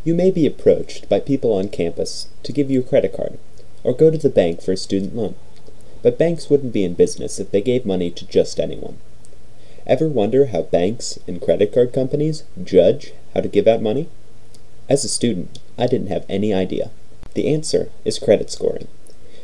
You may be approached by people on campus to give you a credit card, or go to the bank for a student loan. But banks wouldn't be in business if they gave money to just anyone. Ever wonder how banks and credit card companies judge how to give out money? As a student, I didn't have any idea. The answer is credit scoring.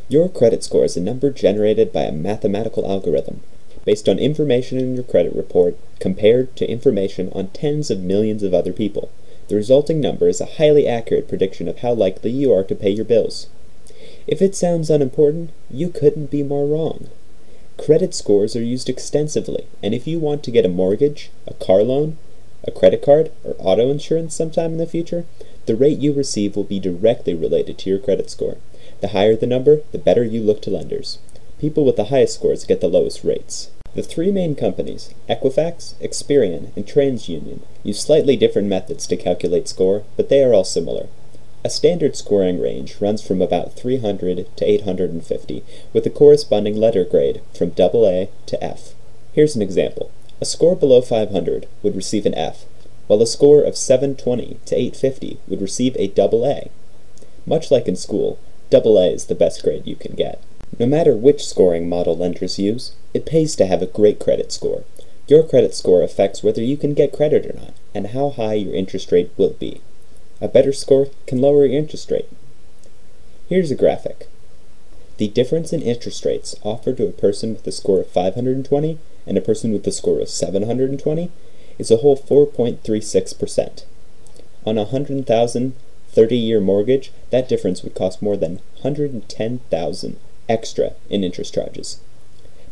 Your credit score is a number generated by a mathematical algorithm based on information in your credit report compared to information on tens of millions of other people. The resulting number is a highly accurate prediction of how likely you are to pay your bills. If it sounds unimportant, you couldn't be more wrong. Credit scores are used extensively, and if you want to get a mortgage, a car loan, a credit card, or auto insurance sometime in the future, the rate you receive will be directly related to your credit score. The higher the number, the better you look to lenders. People with the highest scores get the lowest rates. The three main companies, Equifax, Experian, and TransUnion, use slightly different methods to calculate score, but they are all similar. A standard scoring range runs from about 300 to 850, with a corresponding letter grade from AA to F. Here's an example. A score below 500 would receive an F, while a score of 720 to 850 would receive a AA. Much like in school, AA is the best grade you can get. No matter which scoring model lenders use, it pays to have a great credit score. Your credit score affects whether you can get credit or not, and how high your interest rate will be. A better score can lower your interest rate. Here's a graphic. The difference in interest rates offered to a person with a score of 520 and a person with a score of 720 is a whole 4.36%. On a $100,000 30-year mortgage, that difference would cost more than $110,000 extra in interest charges.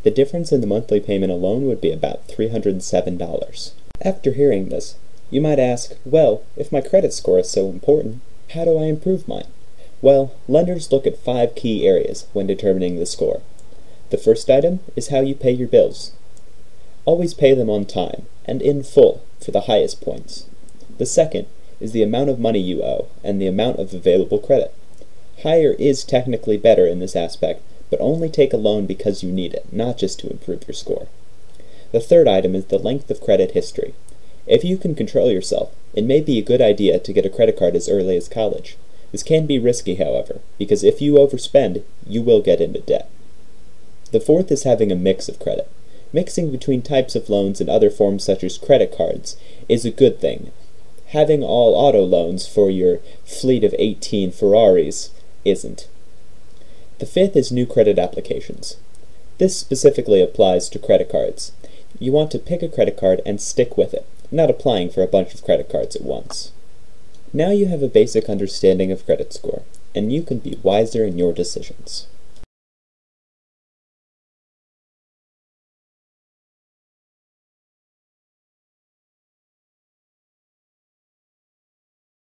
The difference in the monthly payment alone would be about $307. After hearing this, you might ask, well, if my credit score is so important, how do I improve mine? Well, lenders look at 5 key areas when determining the score. The first item is how you pay your bills. Always pay them on time and in full for the highest points. The second is the amount of money you owe and the amount of available credit. Higher is technically better in this aspect, but only take a loan because you need it, not just to improve your score. The third item is the length of credit history. If you can control yourself, it may be a good idea to get a credit card as early as college. This can be risky, however, because if you overspend, you will get into debt. The fourth is having a mix of credit. Mixing between types of loans and other forms such as credit cards is a good thing. Having all auto loans for your fleet of 18 Ferraris isn't. The fifth is new credit applications. This specifically applies to credit cards. You want to pick a credit card and stick with it, not applying for a bunch of credit cards at once. Now you have a basic understanding of credit score, and you can be wiser in your decisions.